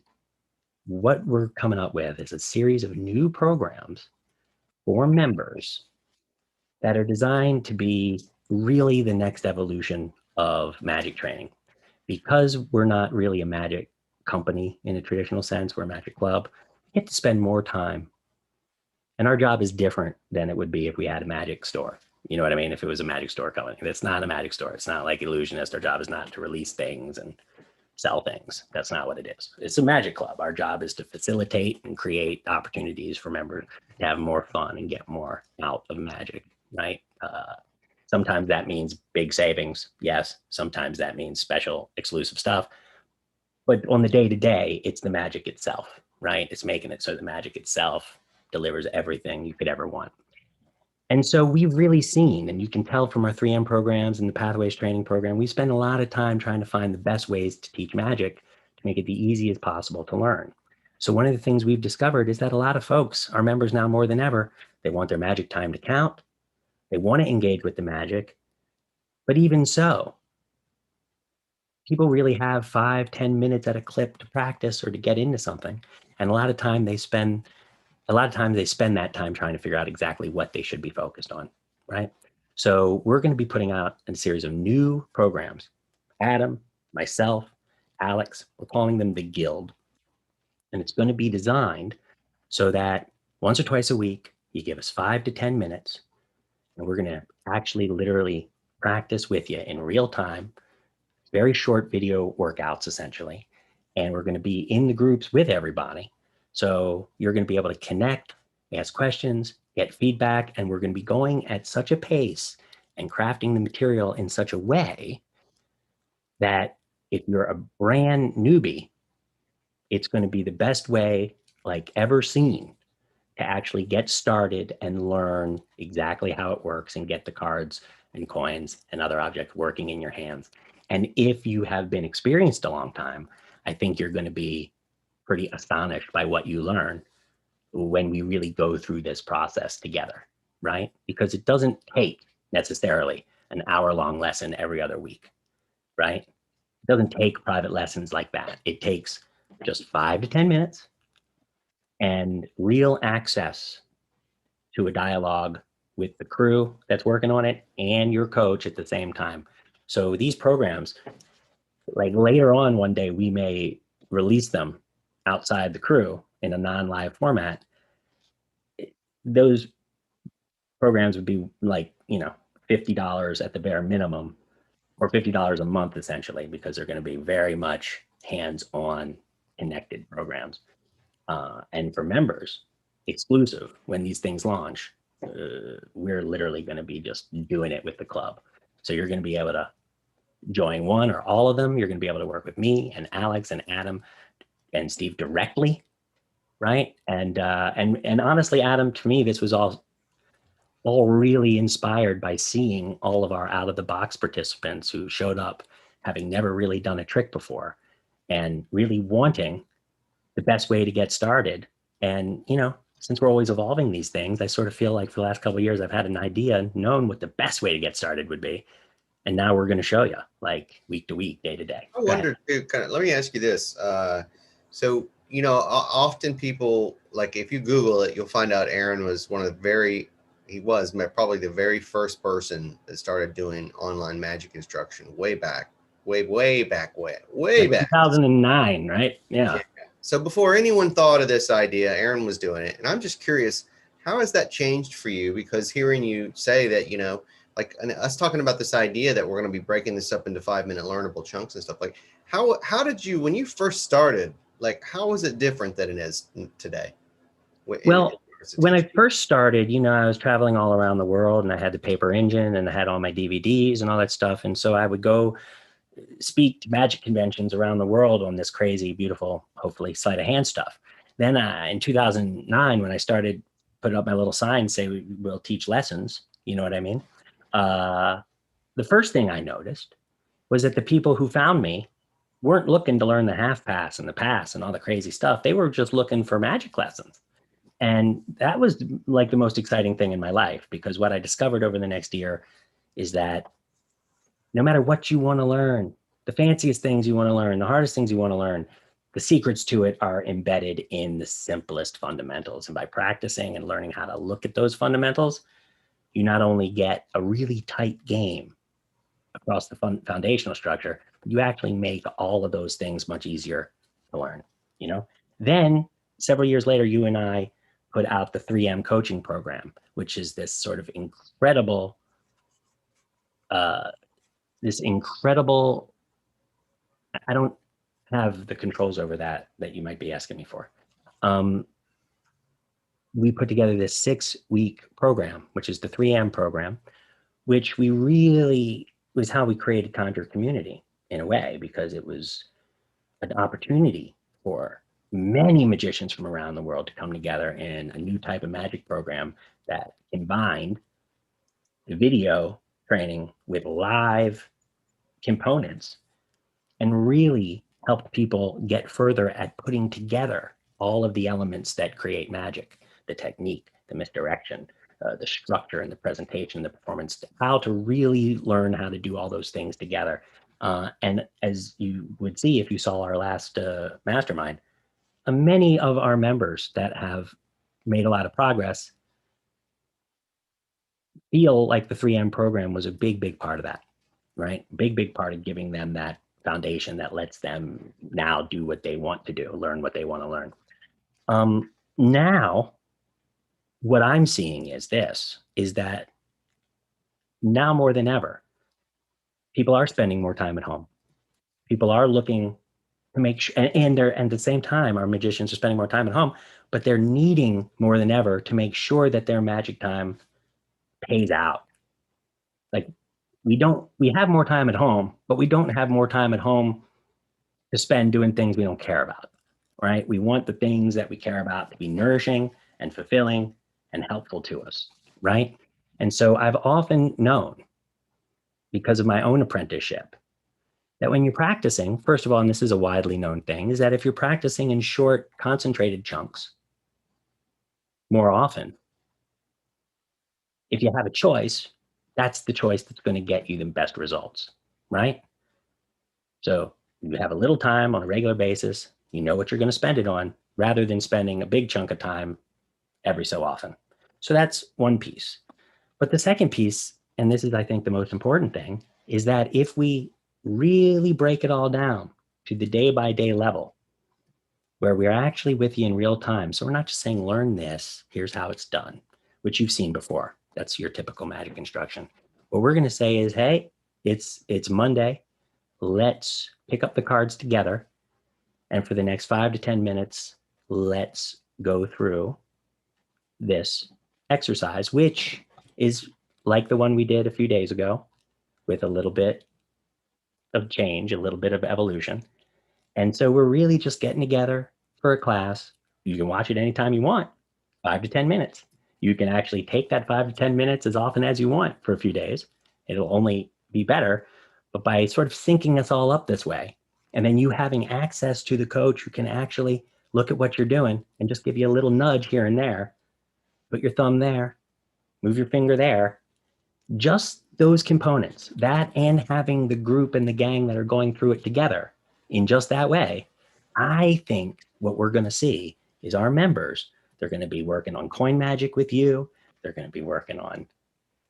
what we're coming up with is a series of new programs for members that are designed to be really the next evolution of magic training. Because we're not really a magic company in a traditional sense, we're a magic club, we get to spend more time. And our job is different than it would be if we had a magic store. You know what I mean? If it was a magic store company. It's not a magic store. It's not like Illusionist. Our job is not to release things and sell things. That's not what it is. It's a magic club. Our job is to facilitate and create opportunities for members to have more fun and get more out of magic, right? Sometimes that means big savings. Yes. Sometimes that means special exclusive stuff. But on the day-to-day, it's the magic itself, right? It's making it so the magic itself delivers everything you could ever want. And so we've really seen, and you can tell from our 3M programs and the Pathways training program, we spend a lot of time trying to find the best ways to teach magic to make it the easiest possible to learn. So one of the things we've discovered is that a lot of folks, our members now more than ever, they want their magic time to count. They want to engage with the magic. But even so, people really have 5-10 minutes at a clip to practice or to get into something. And a lot of times they spend that time trying to figure out exactly what they should be focused on, right? So we're going to be putting out a series of new programs. Adam, myself, Alex, we're calling them the Guild. And it's going to be designed so that once or twice a week, you give us 5 to 10 minutes, and we're going to actually literally practice with you in real time, very short video workouts essentially. And we're going to be in the groups with everybody. So you're going to be able to connect, ask questions, get feedback, and we're going to be going at such a pace and crafting the material in such a way that if you're a brand newbie, it's going to be the best way like ever seen to actually get started and learn exactly how it works and get the cards and coins and other objects working in your hands. And if you have been experienced a long time, I think you're going to be pretty astonished by what you learn when we really go through this process together, right? Because it doesn't take necessarily an hour-long lesson every other week, right? It doesn't take private lessons like that. It takes just 5 to 10 minutes and real access to a dialogue with the crew that's working on it and your coach at the same time. So these programs, like later on one day, we may release them outside the crew in a non-live format. Those programs would be like, $50 at the bare minimum, or $50 a month essentially, because they're going to be very much hands-on connected programs. And for members, exclusive, when these things launch, we're literally going to be just doing it with the club. So you're going to be able to join one or all of them. You're going to be able to work with me and Alex and Adam and Steve directly, right? And honestly, Adam, to me, this was all really inspired by seeing all of our out-of-the-box participants who showed up having never really done a trick before and really wanting the best way to get started. And, since we're always evolving these things, I sort of feel like for the last couple of years, I've had an idea, known what the best way to get started would be. And now we're going to show you, like, week to week, day to day. I wonder too, let me ask you this. So, often people, like if you Google it, you'll find out Aaron was probably the very first person that started doing online magic instruction way back. 2009, right? Yeah. So before anyone thought of this idea, Aaron was doing it. And I'm just curious, how has that changed for you? Because hearing you say that, like us talking about this idea that we're going to be breaking this up into 5-minute learnable chunks and stuff, like how did you, when you first started, Like, how is it different than it is today? Well, when I teaching? first started, I was traveling all around the world and I had the paper engine and I had all my DVDs and all that stuff. And so I would go speak to magic conventions around the world on this crazy, beautiful, hopefully sleight of hand stuff. Then in 2009, when I started putting up my little sign, say we'll teach lessons, you know what I mean? The first thing I noticed was that the people who found me weren't looking to learn the half pass and the pass and all the crazy stuff. They were just looking for magic lessons. And that was like the most exciting thing in my life, because what I discovered over the next year is that no matter what you want to learn, the fanciest things you want to learn, the hardest things you want to learn, the secrets to it are embedded in the simplest fundamentals. And by practicing and learning how to look at those fundamentals, you not only get a really tight game across the foundational structure, but you actually make all of those things much easier to learn. Then several years later, you and I put out the 3M coaching program, which is this sort of incredible I don't have the controls over that you might be asking me for. We put together this 6-week program, which is the 3M program, which we really was how we created Conjure Community in a way, because it was an opportunity for many magicians from around the world to come together in a new type of magic program that combined the video training with live components and really helped people get further at putting together all of the elements that create magic, the technique, the misdirection, the structure and the presentation, the performance, how to really learn how to do all those things together. And as you would see if you saw our last mastermind, many of our members that have made a lot of progress feel like the 3M program was a big part of that, right? Big part of giving them that foundation that lets them now do what they want to do, learn what they want to learn. Now, what I'm seeing is that now more than ever, people are spending more time at home. People are looking to make sure, and they're at the same time, our magicians are spending more time at home, but they're needing more than ever to make sure that their magic time pays out. Like we have more time at home, but we don't have more time at home to spend doing things we don't care about, right? We want the things that we care about to be nourishing and fulfilling and helpful to us, right? And so I've often known, because of my own apprenticeship, that when you're practicing, first of all, and this is a widely known thing, is that if you're practicing in short, concentrated chunks more often, if you have a choice, that's the choice that's going to get you the best results, right? So you have a little time on a regular basis, you know what you're going to spend it on, rather than spending a big chunk of time every so often. So that's one piece. But the second piece, and this is, I think, the most important thing, is that if we really break it all down to the day-by-day level, where we're actually with you in real time. So we're not just saying, learn this, here's how it's done, which you've seen before. That's your typical magic instruction. What we're going to say is, hey, it's Monday. Let's pick up the cards together. And for the next 5 to 10 minutes, let's go through this exercise, which is like the one we did a few days ago, with a little bit of change, a little bit of evolution. And so we're really just getting together for a class. You can watch it anytime you want, 5 to 10 minutes. You can actually take that 5 to 10 minutes as often as you want for a few days. It'll only be better. But by sort of syncing us all up this way, and then you having access to the coach who can actually look at what you're doing and just give you a little nudge here and there, put your thumb there, move your finger there, just those components, that and having the group and the gang that are going through it together in just that way, I think what we're going to see is our members, they're going to be working on coin magic with you. They're going to be working on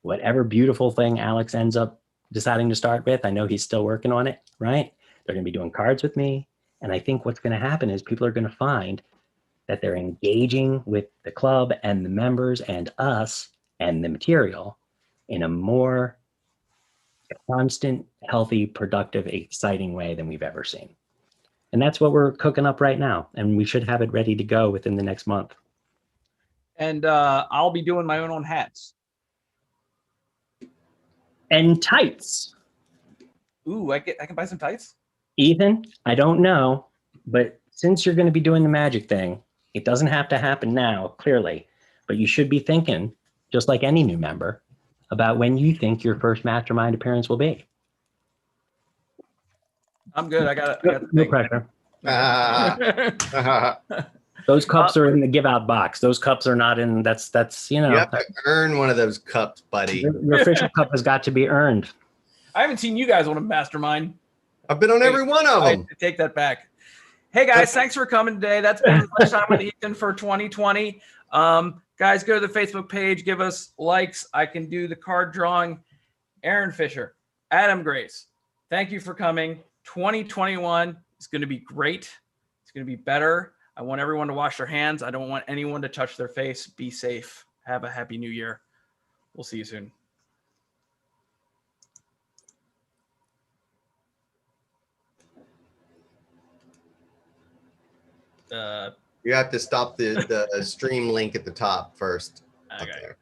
whatever beautiful thing Alex ends up deciding to start with. I know he's still working on it, right? They're going to be doing cards with me. And I think what's going to happen is people are going to find that they're engaging with the club and the members and us and the material in a more constant, healthy, productive, exciting way than we've ever seen. And that's what we're cooking up right now. And we should have it ready to go within the next month. And I'll be doing my own hats. And tights. Ooh, I can buy some tights. Ethan, I don't know, but since you're going to be doing the magic thing, it doesn't have to happen now, clearly, but you should be thinking, just like any new member, about when you think your first mastermind appearance will be. I'm good. I got No pressure. Ah. Those cups are in the give out box. Those cups are not in. That's you know. You have to earn one of those cups, buddy. Your official cup has got to be earned. I haven't seen you guys on a mastermind. I've been on every one of them. I take that back. Hey guys, thanks for coming today. That's been Lunchtime with Ethan for 2020. Guys, go to the Facebook page, give us likes. I can do the card drawing. Aaron Fisher, Adam Grace, thank you for coming. 2021 is going to be great. It's going to be better. I want everyone to wash their hands. I don't want anyone to touch their face. Be safe. Have a happy new year. We'll see you soon. You have to stop the stream link at the top first. Okay. Up there.